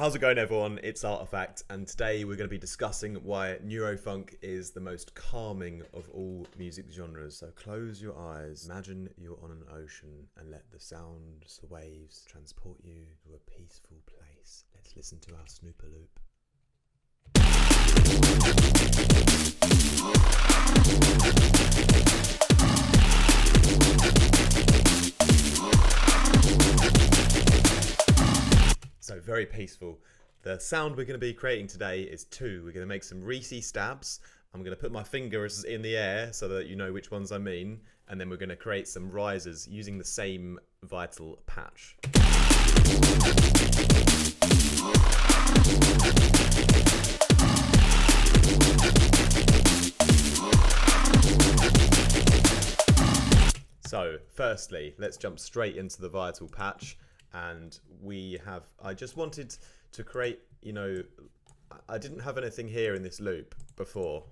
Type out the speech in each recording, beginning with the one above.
How's it going, everyone? It's Artifact, and today we're going to be discussing why Neurofunk is the most calming of all music genres. So close your eyes, imagine you're on an ocean, and let the sounds, the waves, transport you to a peaceful place. Let's listen to our snooper loop. So very peaceful. The sound we're going to be creating today is two. We're going to make some Reese stabs. I'm going to put my fingers in the air so that you know which ones I mean. And then we're going to create some risers using the same vital patch. So firstly, let's jump straight into the vital patch. And I just wanted to create, I didn't have anything here in this loop before.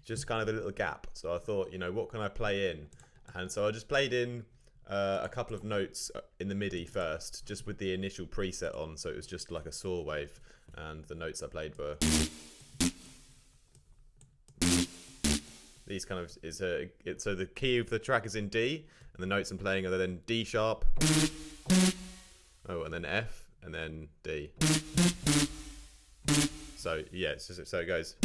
Just kind of a little gap. So I thought, what can I play in? And so I just played in a couple of notes in the MIDI first, just with the initial preset on. So it was just like a saw wave. And the notes I played were these kind of so the key of the track is in D, and the notes I'm playing are then D sharp, and then F, and then D. So yeah, so it goes,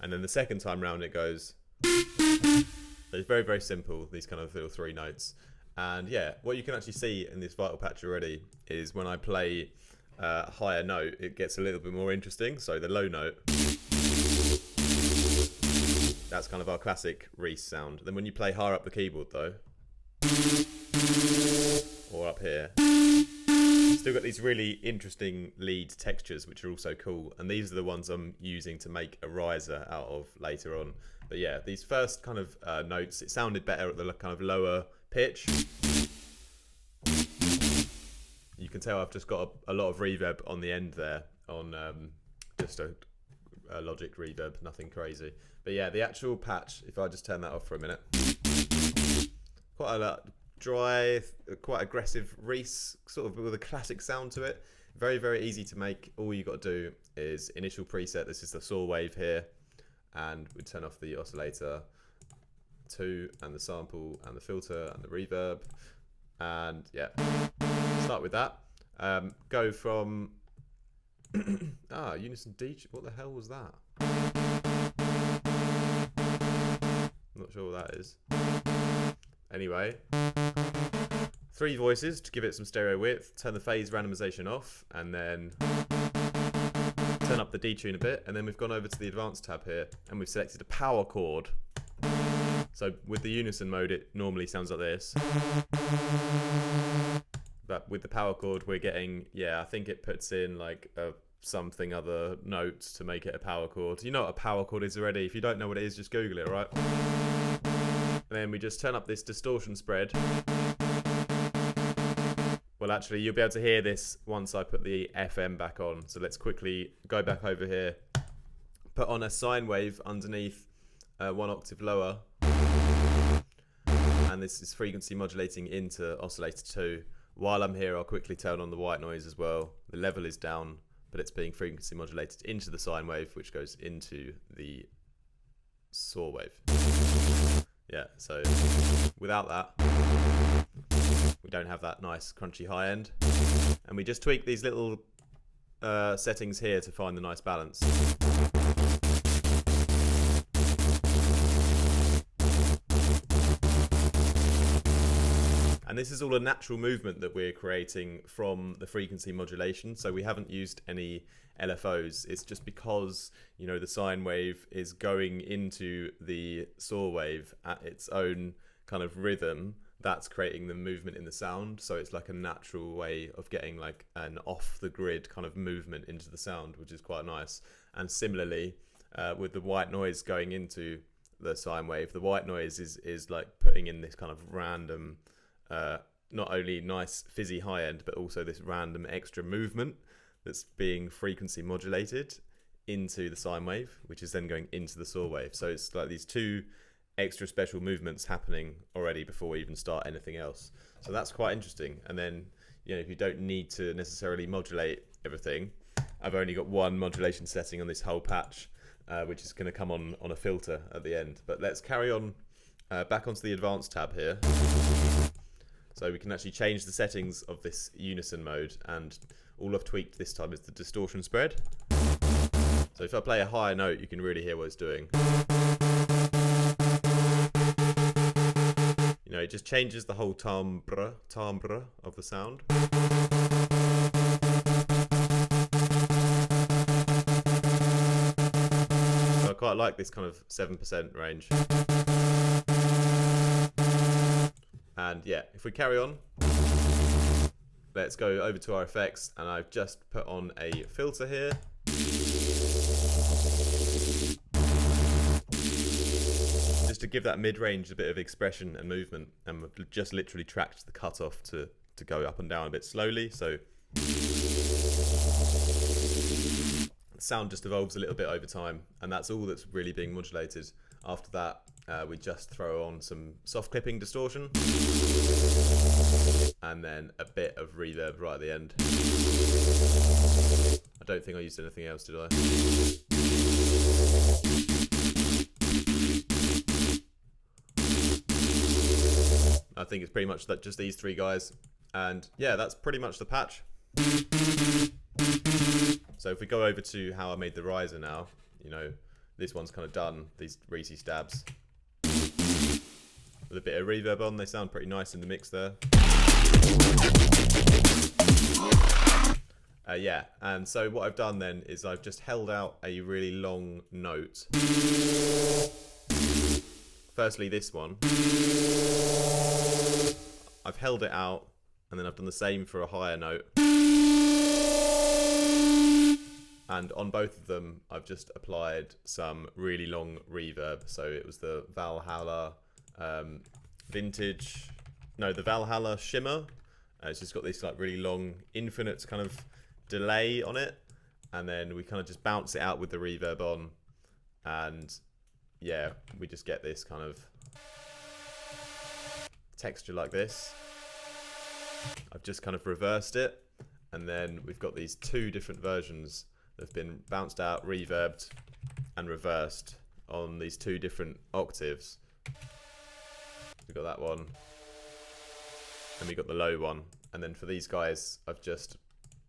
and then the second time round it goes. It's very, very simple, these kind of little three notes. And yeah, what you can actually see in this vital patch already is when I play a higher note, it gets a little bit more interesting. So the low note, that's kind of our classic Reese sound. Then when you play higher up the keyboard though, or up here, still got these really interesting lead textures which are also cool. And these are the ones I'm using to make a riser out of later on. But yeah, these first kind of notes, it sounded better at the kind of lower pitch. You can tell I've just got a lot of reverb on the end there, on just a Logic reverb, nothing crazy. But yeah, the actual patch, if I just turn that off for a minute, quite a dry, quite aggressive Reese, sort of with a classic sound to it. Very, very easy to make. All you got to do is initial preset. This is the saw wave here, and we turn off the oscillator 2 and the sample and the filter and the reverb, and yeah, start with that. Go from unison D. What the hell was that? I'm not sure what that is. Anyway, 3 voices to give it some stereo width. Turn the phase randomization off, and then turn up the detune a bit. And then we've gone over to the advanced tab here, and we've selected a power chord. So with the unison mode, it normally sounds like this. But with the power chord, we're getting, I think it puts in like something other notes to make it a power chord. You know what a power chord is already. If you don't know what it is, just Google it, right? And then we just turn up this distortion spread. Well, actually, you'll be able to hear this once I put the FM back on. So let's quickly go back over here. Put on a sine wave underneath 1 octave lower. And this is frequency modulating into oscillator 2. While I'm here, I'll quickly turn on the white noise as well. The level is down, but it's being frequency modulated into the sine wave, which goes into the saw wave. Yeah, so without that, we don't have that nice crunchy high end. And we just tweak these little settings here to find the nice balance. And this is all a natural movement that we're creating from the frequency modulation. So we haven't used any LFOs. It's just because, the sine wave is going into the saw wave at its own kind of rhythm. That's creating the movement in the sound. So it's like a natural way of getting like an off the grid kind of movement into the sound, which is quite nice. And similarly, with the white noise going into the sine wave, the white noise is like putting in this kind of random, not only nice fizzy high end, but also this random extra movement that's being frequency modulated into the sine wave, which is then going into the saw wave. So it's like these two extra special movements happening already before we even start anything else. So that's quite interesting. And then if you don't need to necessarily modulate everything, I've only got one modulation setting on this whole patch, which is going to come on a filter at the end. But let's carry on back onto the advanced tab here. So we can actually change the settings of this unison mode, and all I've tweaked this time is the distortion spread. So if I play a higher note, you can really hear what it's doing. It just changes the whole timbre of the sound. So I quite like this kind of 7% range. And yeah, if we carry on, let's go over to our effects, and I've just put on a filter here. Just to give that mid-range a bit of expression and movement, and we've just literally tracked the cutoff to go up and down a bit slowly, so the sound just evolves a little bit over time, and that's all that's really being modulated. After that, we just throw on some soft clipping distortion, and then a bit of reverb right at the end. I don't think I used anything else, did I? I think it's pretty much that, just these three guys. And yeah, that's pretty much the patch. So if we go over to how I made the riser now, this one's kind of done, these Reese stabs. With a bit of reverb on, they sound pretty nice in the mix there. Yeah, and so what I've done then is I've just held out a really long note. Firstly, this one. I've held it out, and then I've done the same for a higher note. And on both of them, I've just applied some really long reverb. So it was the Valhalla the Valhalla Shimmer. It's just got this like really long, infinite kind of delay on it. And then we kind of just bounce it out with the reverb on. And yeah, we just get this kind of texture like this. I've just kind of reversed it, and then we've got these two different versions that have been bounced out, reverbed, and reversed on these two different octaves. We've got that one, and we've got the low one. And then for these guys, I've just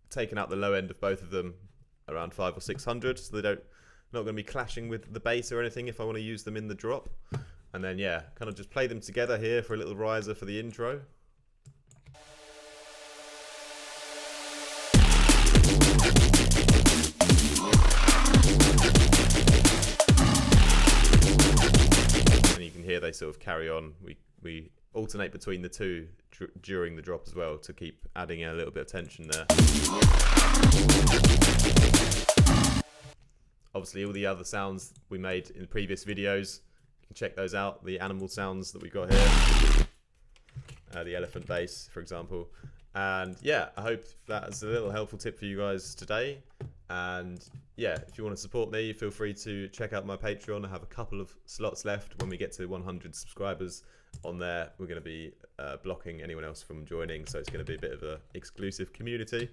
taken out the low end of both of them around 500 or 600, so they're not going to be clashing with the bass or anything if I want to use them in the drop. And then yeah, kind of just play them together here for a little riser for the intro. And you can hear they sort of carry on. We alternate between the two during the drop as well to keep adding a little bit of tension there. Obviously all the other sounds we made in the previous videos, you can check those out, the animal sounds that we got here, the elephant bass for example. And yeah, I hope that's a little helpful tip for you guys today. And yeah, if you want to support me, feel free to check out my Patreon. I have a couple of slots left. When we get to 100 subscribers on there, we're going to be blocking anyone else from joining, so it's going to be a bit of an exclusive community.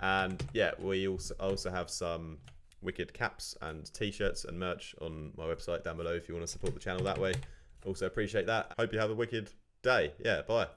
And yeah, we also have some wicked caps and t-shirts and merch on my website down below if you want to support the channel that way. Also appreciate that. Hope you have a wicked day. Yeah, bye.